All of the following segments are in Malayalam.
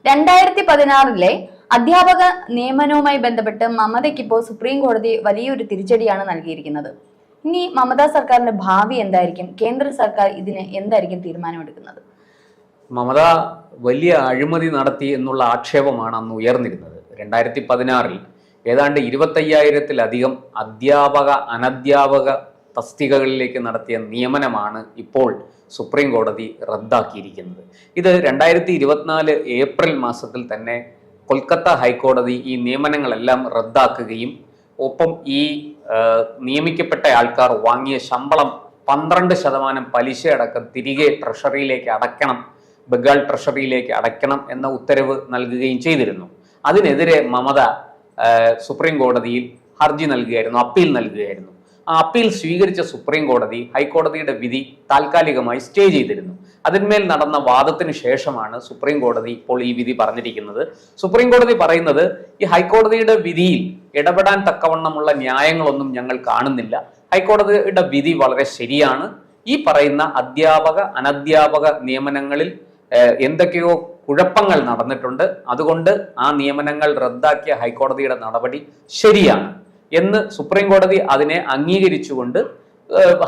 2016 അധ്യാപക നിയമനവുമായി ബന്ധപ്പെട്ട് മമതയ്ക്ക് ഇപ്പോൾ സുപ്രീം കോടതി വലിയൊരു തിരിച്ചടിയാണ് നൽകിയിരിക്കുന്നത്. ഇനി മമതാ സർക്കാരിന്റെ ഭാവി എന്തായിരിക്കും? കേന്ദ്ര സർക്കാർ ഇതിന് എന്തായിരിക്കും തീരുമാനമെടുക്കുന്നത്? മമത വലിയ അഴിമതി നടത്തി എന്നുള്ള ആക്ഷേപമാണ് അന്ന് ഉയർന്നിരുന്നത്. 2016 ഏതാണ്ട് 25,000-ലധികം അധ്യാപക അനധ്യാപക തസ്തികകളിലേക്ക് നടത്തിയ നിയമനമാണ് ഇപ്പോൾ സുപ്രീം കോടതി റദ്ദാക്കിയിരിക്കുന്നത്. ഇത് 2024 ഏപ്രിൽ മാസത്തിൽ തന്നെ കൊൽക്കത്ത ഹൈക്കോടതി ഈ നിയമനങ്ങളെല്ലാം റദ്ദാക്കുകയും ഒപ്പം ഈ നിയമിക്കപ്പെട്ട ആൾക്കാർ വാങ്ങിയ ശമ്പളം 12% പലിശയടക്കം തിരികെ ട്രഷറിയിലേക്ക് അടയ്ക്കണം, ബംഗാൾ ട്രഷറിയിലേക്ക് അടയ്ക്കണം എന്ന ഉത്തരവ് നൽകുകയും ചെയ്തിരുന്നു. അതിനെതിരെ മമത സുപ്രീം കോടതിയിൽ ഹർജി നൽകുകയായിരുന്നു, അപ്പീൽ നൽകുകയായിരുന്നു. ആ അപ്പീൽ സ്വീകരിച്ച സുപ്രീം കോടതി ഹൈക്കോടതിയുടെ വിധി താൽക്കാലികമായി സ്റ്റേ ചെയ്തിരുന്നു. അതിന്മേൽ നടന്ന വാദത്തിന് ശേഷമാണ് സുപ്രീം കോടതി ഇപ്പോൾ ഈ വിധി പറഞ്ഞിരിക്കുന്നത്. സുപ്രീം കോടതി പറയുന്നത് ഈ ഹൈക്കോടതിയുടെ വിധിയിൽ ഇടപെടാൻ തക്കവണ്ണമുള്ള ന്യായങ്ങളൊന്നും ഞങ്ങൾ കാണുന്നില്ല. ഹൈക്കോടതിയുടെ വിധി വളരെ ശരിയാണ്. ഈ പറയുന്ന അധ്യാപക അനധ്യാപക നിയമനങ്ങളിൽ എന്തൊക്കെയോ കുഴപ്പങ്ങൾ നടന്നിട്ടുണ്ട്. അതുകൊണ്ട് ആ നിയമനങ്ങൾ റദ്ദാക്കിയ ഹൈക്കോടതിയുടെ നടപടി ശരിയാണ് എന്ന് സുപ്രീം കോടതി അതിനെ അംഗീകരിച്ചുകൊണ്ട്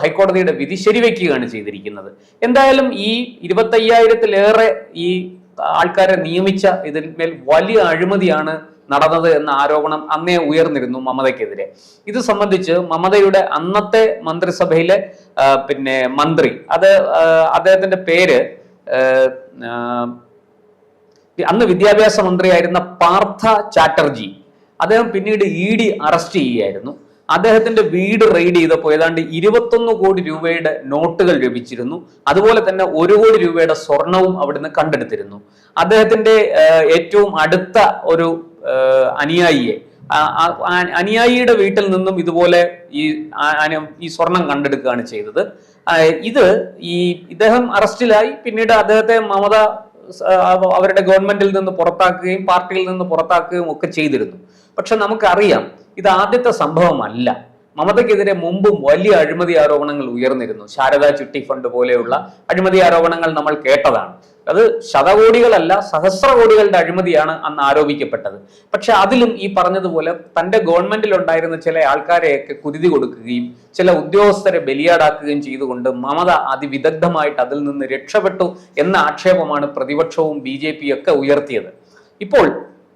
ഹൈക്കോടതിയുടെ വിധി ശരിവെക്കുകയാണ് ചെയ്തിരിക്കുന്നത്. എന്തായാലും ഈ 25,000-ലേറെ ഈ ആൾക്കാരെ നിയമിച്ച ഇതിന്മേൽ വലിയ അഴിമതിയാണ് നടന്നത് എന്ന ആരോപണം അന്നേ ഉയർന്നിരുന്നു മമതയ്ക്കെതിരെ. ഇത് സംബന്ധിച്ച് മമതയുടെ അന്നത്തെ മന്ത്രിസഭയിലെ മന്ത്രി, അദ്ദേഹത്തിന്റെ പേര് അന്ന് വിദ്യാഭ്യാസ മന്ത്രിയായിരുന്ന പാർത്ഥ ചാറ്റർജി. അദ്ദേഹം പിന്നീട് ED അറസ്റ്റ് ചെയ്യുകയായിരുന്നു. അദ്ദേഹത്തിന്റെ വീട് റെയ്ഡ് ചെയ്തപ്പോൾ ഏതാണ്ട് 21 കോടി രൂപയുടെ നോട്ടുകൾ ലഭിച്ചിരുന്നു. അതുപോലെ തന്നെ 1 കോടി രൂപയുടെ സ്വർണവും അവിടുന്ന് കണ്ടെടുത്തിരുന്നു. അദ്ദേഹത്തിന്റെ ഏറ്റവും അടുത്ത ഒരു അനുയായിയുടെ വീട്ടിൽ നിന്നും ഇതുപോലെ ഈ സ്വർണം കണ്ടെടുക്കുകയാണ് ചെയ്തത്. ഇദ്ദേഹം അറസ്റ്റിലായി. പിന്നീട് അദ്ദേഹത്തെ മമത അവരുടെ ഗവൺമെന്റിൽ നിന്ന് പുറത്താക്കുകയും പാർട്ടിയിൽ നിന്ന് പുറത്താക്കുകയും ഒക്കെ ചെയ്തിരുന്നു. പക്ഷെ നമുക്കറിയാം ഇത് ആദ്യത്തെ സംഭവമല്ല. മമതയ്ക്കെതിരെ മുമ്പും വലിയ അഴിമതി ആരോപണങ്ങൾ ഉയർന്നിരുന്നു. ശാരദാ ചിട്ടി ഫണ്ട് പോലെയുള്ള അഴിമതി ആരോപണങ്ങൾ നമ്മൾ കേട്ടതാണ്. അത് ശതകോടികളല്ല, സഹസ്രകോടികളുടെ അഴിമതിയാണ് അന്ന് ആരോപിക്കപ്പെട്ടത്. പക്ഷെ അതിലും ഈ പറഞ്ഞതുപോലെ തന്റെ ഗവൺമെന്റിൽ ഉണ്ടായിരുന്ന ചില ആൾക്കാരെയൊക്കെ കുരുതി കൊടുക്കുകയും ചില ഉദ്യോഗസ്ഥരെ ബലിയാടാക്കുകയും ചെയ്തുകൊണ്ട് മമത അതിവിദഗ്ധമായിട്ട് അതിൽ നിന്ന് രക്ഷപ്പെട്ടു എന്ന ആക്ഷേപമാണ് പ്രതിപക്ഷവും BJP ഒക്കെ ഉയർത്തിയത്. ഇപ്പോൾ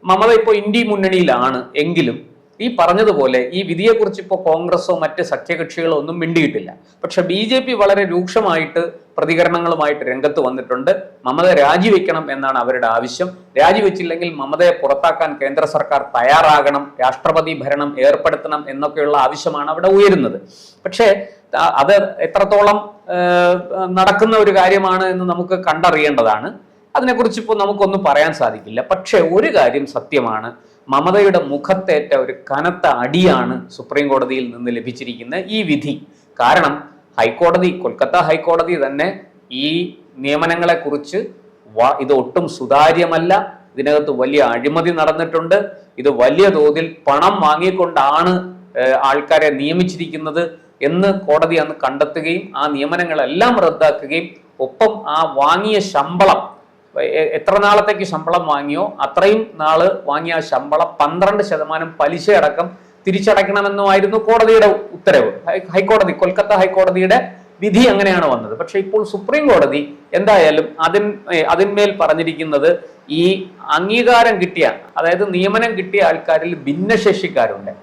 മമത ഇപ്പോൾ ഇന്ത്യ മുന്നണിയിലാണ് എങ്കിലും ഈ പറഞ്ഞതുപോലെ ഈ വിധിയെക്കുറിച്ച് ഇപ്പോൾ കോൺഗ്രസോ മറ്റ് സഖ്യകക്ഷികളോ ഒന്നും മിണ്ടിയിട്ടില്ല. പക്ഷെ BJP വളരെ രൂക്ഷമായിട്ട് പ്രതികരണങ്ങളുമായിട്ട് രംഗത്ത് വന്നിട്ടുണ്ട്. മമത രാജിവെക്കണം എന്നാണ് അവരുടെ ആവശ്യം. രാജിവെച്ചില്ലെങ്കിൽ മമതയെ പുറത്താക്കാൻ കേന്ദ്ര സർക്കാർ തയ്യാറാകണം, രാഷ്ട്രപതി ഭരണം ഏർപ്പെടുത്തണം എന്നൊക്കെയുള്ള ആവശ്യമാണ് അവിടെ ഉയരുന്നത്. പക്ഷേ അത് എത്രത്തോളം നടക്കുന്ന ഒരു കാര്യമാണ് എന്ന് നമുക്ക് കണ്ടറിയേണ്ടതാണ്. അതിനെക്കുറിച്ച് ഇപ്പോൾ നമുക്കൊന്നും പറയാൻ സാധിക്കില്ല. പക്ഷെ ഒരു കാര്യം സത്യമാണ്, മമതയുടെ മുഖത്തേറ്റ ഒരു കനത്ത അടിയാണ് സുപ്രീം കോടതിയിൽ നിന്ന് ലഭിച്ചിരിക്കുന്ന ഈ വിധി. കാരണം കൊൽക്കത്ത ഹൈക്കോടതി തന്നെ ഈ നിയമനങ്ങളെ കുറിച്ച് ഇത് ഒട്ടും സുതാര്യമല്ല, ഇതിനകത്ത് വലിയ അഴിമതി നടന്നിട്ടുണ്ട്, ഇത് വലിയ തോതിൽ പണം വാങ്ങിക്കൊണ്ടാണ് ആൾക്കാരെ നിയമിച്ചിരിക്കുന്നത് എന്ന് കോടതി അന്ന് കണ്ടെത്തുകയും ആ നിയമനങ്ങളെല്ലാം റദ്ദാക്കുകയും ഒപ്പം ആ വാങ്ങിയ ശമ്പളം, എത്ര നാളത്തേക്ക് ശമ്പളം വാങ്ങിയോ അത്രയും നാള് വാങ്ങിയ ശമ്പളം 12% പലിശയടക്കം തിരിച്ചടയ്ക്കണമെന്നുമായിരുന്നു കോടതിയുടെ ഉത്തരവ്. കൊൽക്കത്ത ഹൈക്കോടതിയുടെ വിധി അങ്ങനെയാണ് വന്നത്. പക്ഷെ ഇപ്പോൾ സുപ്രീം കോടതി എന്തായാലും അതിന്മേൽ പറഞ്ഞിരിക്കുന്നത് ഈ അംഗീകാരം കിട്ടിയ, അതായത് നിയമനം കിട്ടിയ ആൾക്കാരിൽ ഭിന്നശേഷിക്കാരുണ്ട്,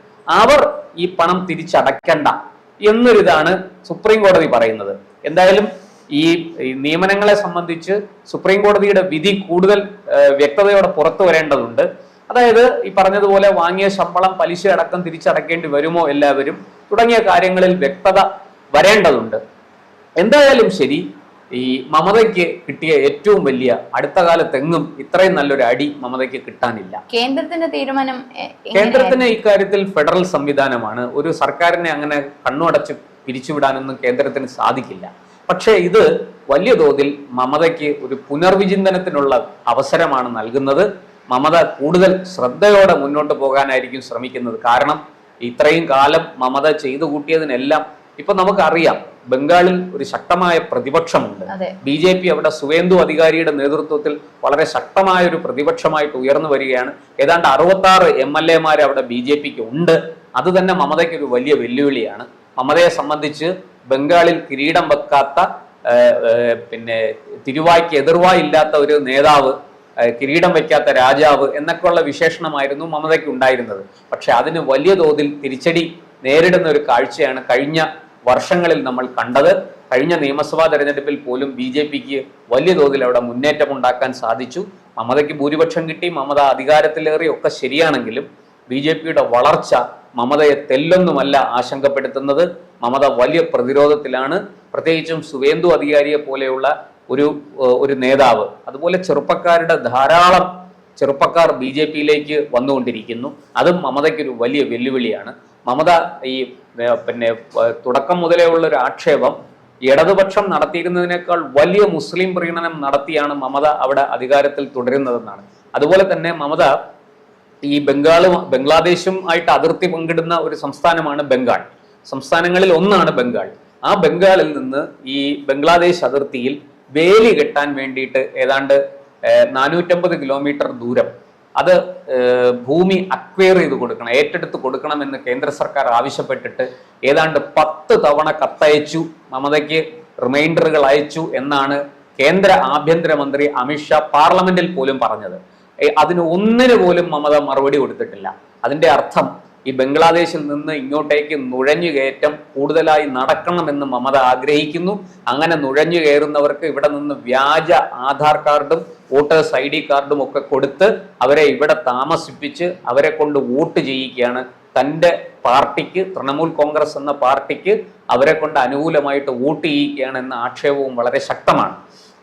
അവർ ഈ പണം തിരിച്ചടയ്ക്കണ്ട എന്നൊരിതാണ് സുപ്രീം കോടതി പറയുന്നത്. എന്തായാലും ഈ നിയമനങ്ങളെ സംബന്ധിച്ച് സുപ്രീം കോടതിയുടെ വിധി കൂടുതൽ വ്യക്തതയോടെ പുറത്തു വരേണ്ടതുണ്ട്. അതായത് ഈ പറഞ്ഞതുപോലെ വാങ്ങിയ ശമ്പളം പലിശ അടക്കം തിരിച്ചടക്കേണ്ടി വരുമോ എല്ലാവരും തുടങ്ങിയ കാര്യങ്ങളിൽ വ്യക്തത വരേണ്ടതുണ്ട്. എന്തായാലും ശരി, ഈ മമതയ്ക്ക് കിട്ടിയ ഏറ്റവും വലിയ, അടുത്ത കാലത്തെങ്ങും ഇത്രയും നല്ലൊരു അടി മമതയ്ക്ക് കിട്ടാനില്ല. കേന്ദ്രത്തിന്റെ തീരുമാനം, കേന്ദ്രത്തിന് ഇക്കാര്യത്തിൽ ഫെഡറൽ സംവിധാനമാണ്. ഒരു സർക്കാരിനെ അങ്ങനെ കണ്ണുടച്ച് പിരിച്ചുവിടാനൊന്നും കേന്ദ്രത്തിന് സാധിക്കില്ല. പക്ഷേ ഇത് വലിയ തോതിൽ മമതയ്ക്ക് ഒരു പുനർവിചിന്തനത്തിനുള്ള അവസരമാണ് നൽകുന്നത്. മമത കൂടുതൽ ശ്രദ്ധയോടെ മുന്നോട്ട് പോകാനായിരിക്കും ശ്രമിക്കുന്നത്. കാരണം ഇത്രയും കാലം മമത ചെയ്തു കൂട്ടിയതിനെല്ലാം ഇപ്പൊ നമുക്കറിയാം ബംഗാളിൽ ഒരു ശക്തമായ പ്രതിപക്ഷമുണ്ട്. BJP അവിടെ സുവേന്ദു അധികാരിയുടെ നേതൃത്വത്തിൽ വളരെ ശക്തമായ ഒരു പ്രതിപക്ഷമായിട്ട് ഉയർന്നു വരികയാണ്. ഏതാണ്ട് 66 MLA-മാർ അവിടെ BJPക്ക് ഉണ്ട്. അത് തന്നെ മമതയ്ക്ക് ഒരു വലിയ വെല്ലുവിളിയാണ്. മമതയെ സംബന്ധിച്ച് ബംഗാളിൽ കിരീടം വെക്കാത്ത പിന്നെ തിരുവായ്ക്ക് എതിർവായി ഇല്ലാത്ത ഒരു നേതാവ്, കിരീടം വയ്ക്കാത്ത രാജാവ് എന്നൊക്കെയുള്ള വിശേഷണമായിരുന്നു മമതയ്ക്ക് ഉണ്ടായിരുന്നത്. പക്ഷെ അതിന് വലിയ തോതിൽ തിരിച്ചടി നേരിടുന്ന ഒരു കാഴ്ചയാണ് കഴിഞ്ഞ വർഷങ്ങളിൽ നമ്മൾ കണ്ടത്. കഴിഞ്ഞ നിയമസഭാ തെരഞ്ഞെടുപ്പിൽ പോലും BJPക്ക് വലിയ തോതിൽ അവിടെ മുന്നേറ്റം ഉണ്ടാക്കാൻ സാധിച്ചു. മമതയ്ക്ക് ഭൂരിപക്ഷം കിട്ടി, മമത അധികാരത്തിലേറി ഒക്കെ ശരിയാണെങ്കിലും BJPയുടെ വളർച്ച മമതയെ തെല്ലൊന്നുമല്ല ആശങ്കപ്പെടുത്തുന്നത്. മമത വലിയ പ്രതിരോധത്തിലാണ്. പ്രത്യേകിച്ചും സുവേന്ദു അധികാരിയെ പോലെയുള്ള ഒരു നേതാവ്, അതുപോലെ ചെറുപ്പക്കാരുടെ ധാരാളം ചെറുപ്പക്കാർ BJPയിലേക്ക് വന്നുകൊണ്ടിരിക്കുന്നു. അതും മമതയ്ക്കൊരു വലിയ വെല്ലുവിളിയാണ്. മമത ഈ പിന്നെ തുടക്കം മുതലേ ഉള്ള ഒരു ആക്ഷേപം ഇടതുപക്ഷം നടത്തിയിരുന്നതിനേക്കാൾ വലിയ മുസ്ലിം പ്രീണനം നടത്തിയാണ് മമത അവിടെ അധികാരത്തിൽ തുടരുന്നതെന്നാണ്. അതുപോലെ തന്നെ മമത ഈ ബംഗ്ലാദേശും ആയിട്ട് അതിർത്തി പങ്കിടുന്ന ഒരു സംസ്ഥാനമാണ് ബംഗാൾ. സംസ്ഥാനങ്ങളിൽ ഒന്നാണ് ബംഗാൾ. ആ ബംഗാളിൽ നിന്ന് ഈ ബംഗ്ലാദേശ് അതിർത്തിയിൽ വേലി കെട്ടാൻ വേണ്ടിയിട്ട് ഏതാണ്ട് 450 കിലോമീറ്റർ ദൂരം അത് ഭൂമി അക്വയർ ചെയ്ത് കൊടുക്കണം, ഏറ്റെടുത്ത് കൊടുക്കണമെന്ന് കേന്ദ്ര സർക്കാർ ആവശ്യപ്പെട്ടിട്ട് ഏതാണ്ട് 10 തവണ കത്തയച്ചു, മമതയ്ക്ക് റിമൈൻഡറുകൾ അയച്ചു എന്നാണ് കേന്ദ്ര ആഭ്യന്തരമന്ത്രി അമിത്ഷാ പാർലമെന്റിൽ പോലും പറഞ്ഞത്. അതിന് ഒന്നിനു പോലും മമത മറുപടി കൊടുത്തിട്ടില്ല. അതിന്റെ അർത്ഥം ഈ ബംഗ്ലാദേശിൽ നിന്ന് ഇങ്ങോട്ടേക്ക് നുഴഞ്ഞുകയറ്റം കൂടുതലായി നടക്കണമെന്ന് മമത ആഗ്രഹിക്കുന്നു. അങ്ങനെ നുഴഞ്ഞു കയറുന്നവർക്ക് ഇവിടെ നിന്ന് വ്യാജ ആധാർ കാർഡും വോട്ടേഴ്സ് ID കാർഡും ഒക്കെ കൊടുത്ത് അവരെ ഇവിടെ താമസിപ്പിച്ച് അവരെ കൊണ്ട് വോട്ട് ചെയ്യിക്കുകയാണ്. തൻ്റെ പാർട്ടിക്ക്, തൃണമൂൽ കോൺഗ്രസ് എന്ന പാർട്ടിക്ക് അവരെ കൊണ്ട് അനുകൂലമായിട്ട് വോട്ട് ചെയ്യിക്കുകയാണ് എന്ന ആക്ഷേപവും വളരെ ശക്തമാണ്.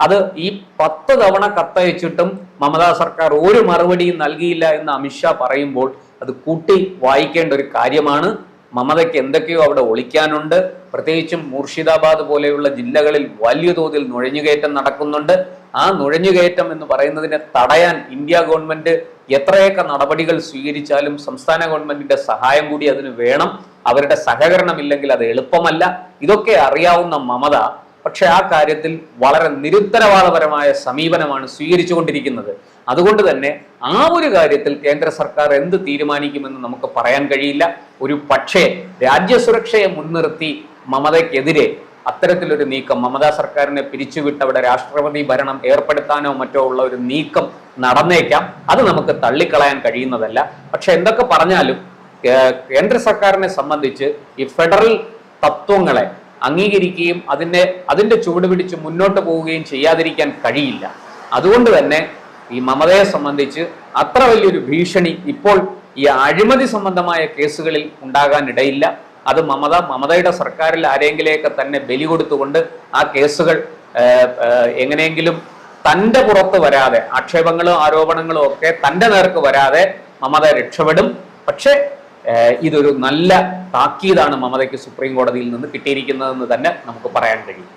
അത് ഈ 10 തവണ കത്തയച്ചിട്ടും മമതാ സർക്കാർ ഒരു മറുപടിയും നൽകിയില്ല എന്ന് അമിത്ഷാ പറയുമ്പോൾ അത് കൂട്ടി വായിക്കേണ്ട ഒരു കാര്യമാണ്. മമതയ്ക്ക് എന്തൊക്കെയോ അവിടെ ഒളിക്കാനുണ്ട്. പ്രത്യേകിച്ചും മൂർഷിദാബാദ് പോലെയുള്ള ജില്ലകളിൽ വലിയ തോതിൽ നുഴഞ്ഞുകയറ്റം നടക്കുന്നുണ്ട്. ആ നുഴഞ്ഞുകയറ്റം എന്ന് പറയുന്നതിനെ തടയാൻ ഇന്ത്യ ഗവൺമെന്റ് എത്രയൊക്കെ നടപടികൾ സ്വീകരിച്ചാലും സംസ്ഥാന ഗവൺമെന്റിന്റെ സഹായം കൂടി അതിന് വേണം. അവരുടെ സഹകരണമില്ലെങ്കിൽ അത് എളുപ്പമല്ല. ഇതൊക്കെ അറിയാവുന്ന മമത പക്ഷെ ആ കാര്യത്തിൽ വളരെ നിരുത്തരവാദപരമായ സമീപനമാണ് സ്വീകരിച്ചുകൊണ്ടിരിക്കുന്നത്. അതുകൊണ്ട് തന്നെ ആ ഒരു കാര്യത്തിൽ കേന്ദ്ര സർക്കാർ എന്ത് തീരുമാനിക്കുമെന്ന് നമുക്ക് പറയാൻ കഴിയില്ല. ഒരു പക്ഷേ രാജ്യസുരക്ഷയെ മുൻനിർത്തി മമതയ്ക്കെതിരെ അത്തരത്തിലൊരു നീക്കം, മമതാ സർക്കാരിനെ പിരിച്ചുവിട്ട് അവിടെ രാഷ്ട്രപതി ഭരണം ഏർപ്പെടുത്താനോ മറ്റോ ഉള്ള ഒരു നീക്കം നടന്നേക്കാം. അത് നമുക്ക് തള്ളിക്കളയാൻ കഴിയുന്നതല്ല. പക്ഷെ എന്തൊക്കെ പറഞ്ഞാലും കേന്ദ്ര സർക്കാരിനെ സംബന്ധിച്ച് ഈ ഫെഡറൽ തത്വങ്ങളെ അംഗീകരിക്കുകയും അതിന്റെ ചുവട് പിടിച്ച് മുന്നോട്ട് പോവുകയും ചെയ്യാതിരിക്കാൻ കഴിയില്ല. അതുകൊണ്ട് തന്നെ ഈ മമതയെ സംബന്ധിച്ച് അത്ര വലിയൊരു ഭീഷണി ഇപ്പോൾ ഈ അഴിമതി സംബന്ധമായ കേസുകളിൽ ഉണ്ടാകാനിടയില്ല. അത് മമതയുടെ സർക്കാരിൽ ആരെങ്കിലെയൊക്കെ തന്നെ ബലി കൊടുത്തുകൊണ്ട് ആ കേസുകൾ എങ്ങനെയെങ്കിലും തൻ്റെ പുറത്ത് വരാതെ, ആക്ഷേപങ്ങളും ആരോപണങ്ങളും ഒക്കെ തൻ്റെ നേർക്ക് വരാതെ മമത രക്ഷപ്പെടും. പക്ഷേ ഇതൊരു നല്ല താക്കീതാണ് മമതയ്ക്ക് സുപ്രീം കോടതിയിൽ നിന്ന് കിട്ടിയിരിക്കുന്നതെന്ന് തന്നെ നമുക്ക് പറയാൻ കഴിയും.